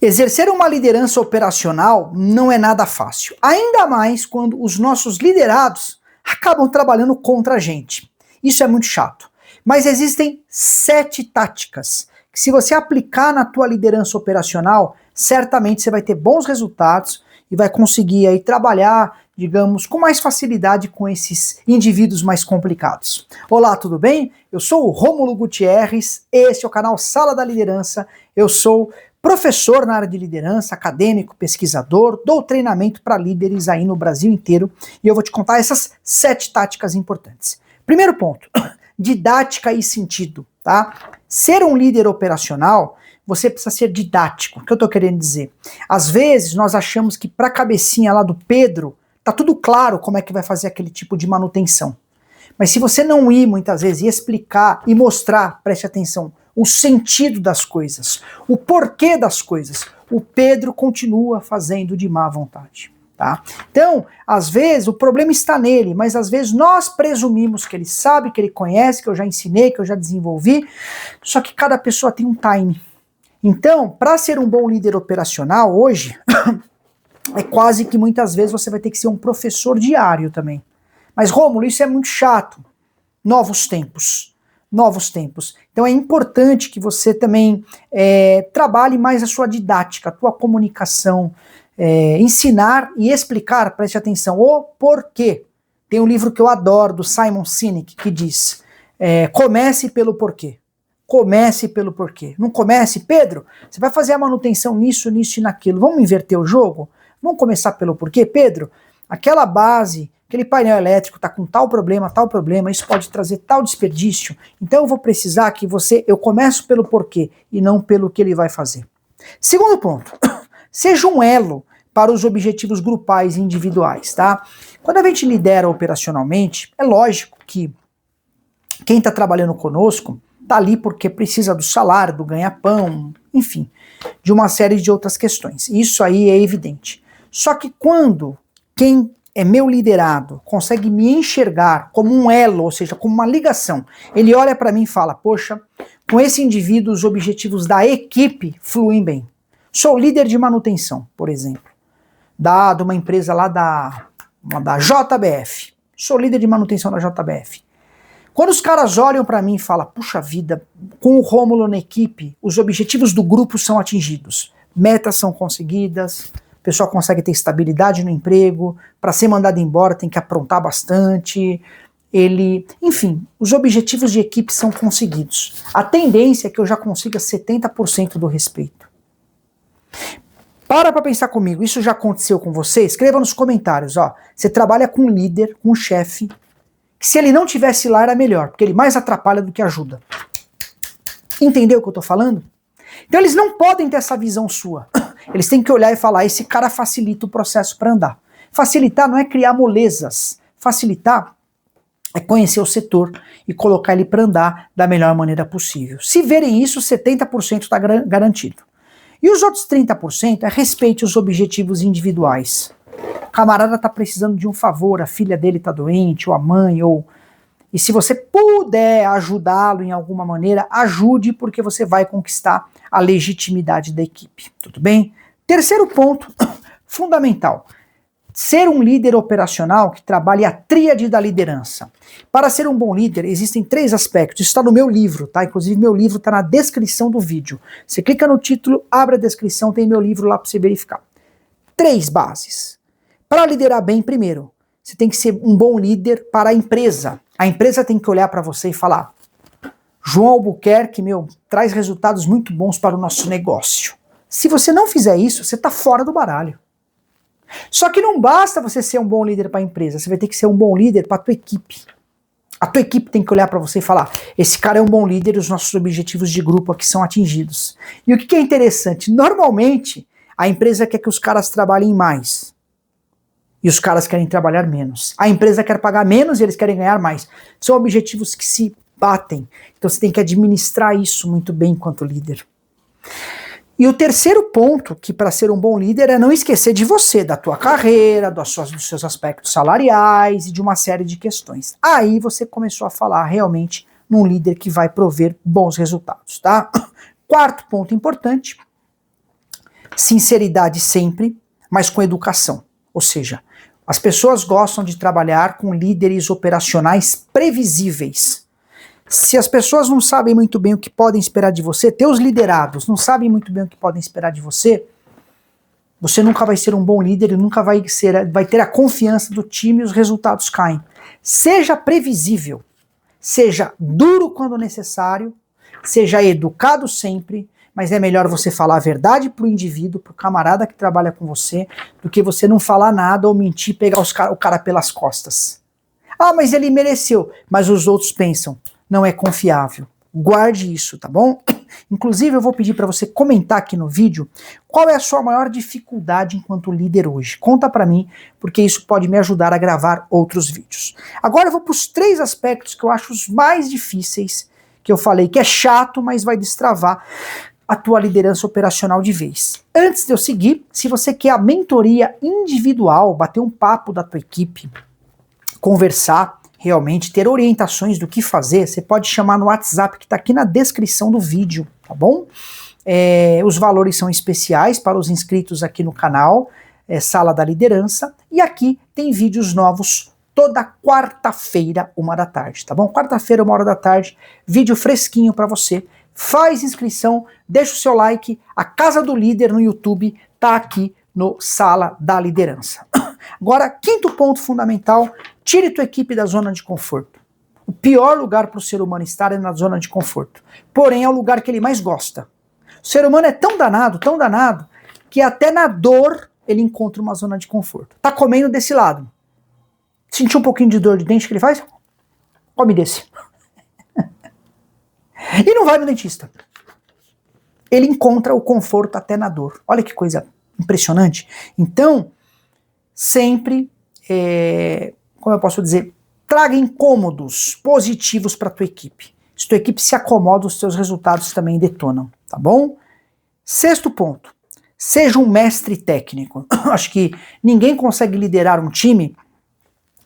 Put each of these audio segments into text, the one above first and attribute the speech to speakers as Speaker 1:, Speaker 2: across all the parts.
Speaker 1: Exercer uma liderança operacional não é nada fácil, ainda mais quando os nossos liderados acabam trabalhando contra a gente. Isso é muito chato. Mas existem 7 táticas que, se você aplicar na tua liderança operacional, certamente você vai ter bons resultados e vai conseguir aí trabalhar, digamos, com mais facilidade com esses indivíduos mais complicados. Olá, tudo bem? Eu sou o Rômulo Gutierrez, esse é o canal Sala da Liderança. Eu sou professor na área de liderança, acadêmico, pesquisador, dou treinamento para líderes aí no Brasil inteiro e eu vou te contar essas 7 táticas importantes. Primeiro ponto, didática e sentido, tá? Ser um líder operacional, você precisa ser didático. O que eu tô querendo dizer? Às vezes nós achamos que para a cabecinha lá do Pedro, tá tudo claro como é que vai fazer aquele tipo de manutenção. Mas se você não ir muitas vezes e explicar e mostrar, preste atenção, o sentido das coisas, o porquê das coisas, o Pedro continua fazendo de má vontade. Tá? Então, às vezes, o problema está nele, mas às vezes nós presumimos que ele sabe, que ele conhece, que eu já ensinei, que eu já desenvolvi, só que cada pessoa tem um time. Então, para ser um bom líder operacional hoje, é quase que muitas vezes você vai ter que ser um professor diário também. Mas, Rômulo, isso é muito chato. Novos tempos. Novos tempos. Então é importante que você também trabalhe mais a sua didática, a tua comunicação, ensinar e explicar, preste atenção, o porquê. Tem um livro que eu adoro, do Simon Sinek, que diz, comece pelo porquê. Comece pelo porquê. Não comece, Pedro, você vai fazer a manutenção nisso, nisso e naquilo. Vamos inverter o jogo? Vamos começar pelo porquê, Pedro? Aquela base, aquele painel elétrico está com tal problema, isso pode trazer tal desperdício, então eu vou precisar que eu começo pelo porquê e não pelo que ele vai fazer. Segundo ponto, seja um elo para os objetivos grupais e individuais, tá? Quando a gente lidera operacionalmente, é lógico que quem está trabalhando conosco está ali porque precisa do salário, do ganha-pão, enfim, de uma série de outras questões. Isso aí é evidente. Só que quando quem é meu liderado, consegue me enxergar como um elo, ou seja, como uma ligação. Ele olha para mim e fala, poxa, com esse indivíduo os objetivos da equipe fluem bem. Sou líder de manutenção, por exemplo, de uma empresa lá da JBF. Sou líder de manutenção da JBF. Quando os caras olham para mim e falam, puxa vida, com o Rômulo na equipe, os objetivos do grupo são atingidos. Metas são conseguidas, o pessoal consegue ter estabilidade no emprego, para ser mandado embora tem que aprontar bastante, enfim, os objetivos de equipe são conseguidos. A tendência é que eu já consiga 70% do respeito. Para pensar comigo, isso já aconteceu com você? Escreva nos comentários, ó. Você trabalha com um líder, com um chefe, que se ele não tivesse lá era melhor, porque ele mais atrapalha do que ajuda. Entendeu o que eu tô falando? Então eles não podem ter essa visão sua. Eles têm que olhar e falar, esse cara facilita o processo para andar. Facilitar não é criar molezas. Facilitar é conhecer o setor e colocar ele para andar da melhor maneira possível. Se verem isso, 70% está garantido. E os outros 30% é respeite os objetivos individuais. O camarada está precisando de um favor, a filha dele está doente, ou a mãe, E se você puder ajudá-lo em alguma maneira, ajude, porque você vai conquistar a legitimidade da equipe. Tudo bem? Terceiro ponto, fundamental. Ser um líder operacional que trabalhe a tríade da liderança. Para ser um bom líder, existem 3 aspectos. Isso está no meu livro, tá? Inclusive, meu livro está na descrição do vídeo. Você clica no título, abre a descrição, tem meu livro lá para você verificar. 3 bases. Para liderar bem, primeiro, você tem que ser um bom líder para a empresa. A empresa tem que olhar para você e falar, João Albuquerque, traz resultados muito bons para o nosso negócio. Se você não fizer isso, você está fora do baralho. Só que não basta você ser um bom líder para a empresa, você vai ter que ser um bom líder para a tua equipe. A tua equipe tem que olhar para você e falar, esse cara é um bom líder e os nossos objetivos de grupo aqui são atingidos. E o que é interessante, normalmente a empresa quer que os caras trabalhem mais. E os caras querem trabalhar menos. A empresa quer pagar menos e eles querem ganhar mais. São objetivos que se batem. Então você tem que administrar isso muito bem enquanto líder. E o terceiro ponto, que para ser um bom líder é não esquecer de você, da tua carreira, dos seus aspectos salariais e de uma série de questões. Aí você começou a falar realmente num líder que vai prover bons resultados, tá? Quarto ponto importante, Sinceridade sempre, mas com educação. Ou seja, as pessoas gostam de trabalhar com líderes operacionais previsíveis. Se as pessoas não sabem muito bem o que podem esperar de você, teus liderados não sabem muito bem o que podem esperar de você, você nunca vai ser um bom líder e nunca vai ter a confiança do time e os resultados caem. Seja previsível, seja duro quando necessário, seja educado sempre, mas é melhor você falar a verdade pro indivíduo, pro camarada que trabalha com você, do que você não falar nada ou mentir e pegar o cara pelas costas. Ah, mas ele mereceu, mas os outros pensam, não é confiável. Guarde isso, tá bom? Inclusive eu vou pedir para você comentar aqui no vídeo qual é a sua maior dificuldade enquanto líder hoje. Conta para mim, porque isso pode me ajudar a gravar outros vídeos. Agora eu vou para os 3 aspectos que eu acho os mais difíceis, que eu falei que é chato, mas vai destravar a tua liderança operacional de vez. Antes de eu seguir, se você quer a mentoria individual, bater um papo da tua equipe, conversar, realmente ter orientações do que fazer, você pode chamar no WhatsApp que está aqui na descrição do vídeo, tá bom? Os valores são especiais para os inscritos aqui no canal, Sala da Liderança, e aqui tem vídeos novos toda quarta-feira, 13h, tá bom? Quarta-feira, 13h, vídeo fresquinho para você. Faz inscrição, deixa o seu like, a Casa do Líder no YouTube tá aqui no Sala da Liderança. Agora, 5º ponto fundamental, tire tua equipe da zona de conforto. O pior lugar para o ser humano estar é na zona de conforto. Porém, é o lugar que ele mais gosta. O ser humano é tão danado, que até na dor ele encontra uma zona de conforto. Tá comendo desse lado. Sentiu um pouquinho de dor de dente, o que ele faz? Come desse. E não vai no dentista. Ele encontra o conforto até na dor. Olha que coisa impressionante. Então, sempre, como eu posso dizer, traga incômodos positivos para a tua equipe. Se tua equipe se acomoda, os teus resultados também detonam, tá bom? 6º ponto, seja um mestre técnico. Acho que ninguém consegue liderar um time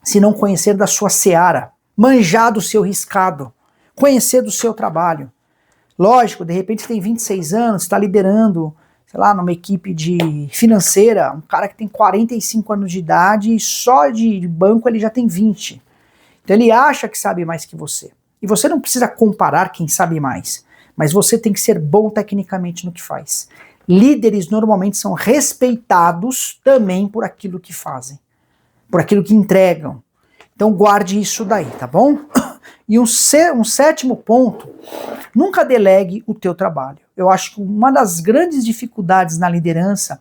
Speaker 1: se não conhecer da sua seara, manjar do seu riscado, conhecer do seu trabalho. Lógico, de repente você tem 26 anos, está liderando, sei lá, numa equipe de financeira, um cara que tem 45 anos de idade e só de banco ele já tem 20. Então ele acha que sabe mais que você. E você não precisa comparar quem sabe mais, mas você tem que ser bom tecnicamente no que faz. Líderes normalmente são respeitados também por aquilo que fazem, por aquilo que entregam. Então guarde isso daí, tá bom? E um 7º ponto, nunca delegue o teu trabalho. Eu acho que uma das grandes dificuldades na liderança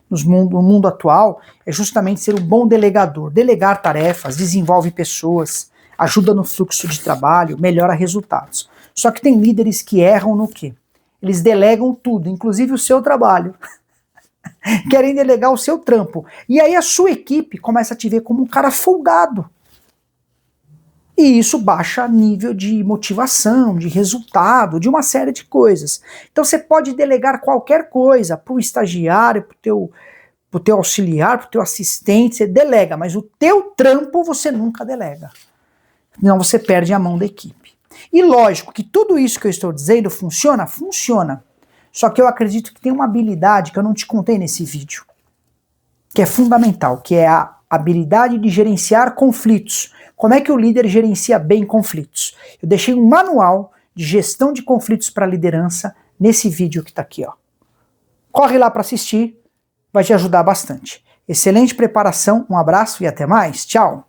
Speaker 1: no mundo atual é justamente ser um bom delegador. Delegar tarefas, desenvolve pessoas, ajuda no fluxo de trabalho, melhora resultados. Só que tem líderes que erram no quê? Eles delegam tudo, inclusive o seu trabalho. Querem delegar o seu trampo. E aí a sua equipe começa a te ver como um cara folgado. E isso baixa nível de motivação, de resultado, de uma série de coisas. Então você pode delegar qualquer coisa para o estagiário, para o teu auxiliar, para o teu assistente, você delega, mas o teu trampo você nunca delega. Senão você perde a mão da equipe. E lógico que tudo isso que eu estou dizendo funciona? Funciona. Só que eu acredito que tem uma habilidade que eu não te contei nesse vídeo, que é fundamental, que é a habilidade de gerenciar conflitos. Como é que o líder gerencia bem conflitos? Eu deixei um manual de gestão de conflitos para liderança nesse vídeo que está aqui, ó. Corre lá para assistir, vai te ajudar bastante. Excelente preparação, um abraço e até mais. Tchau!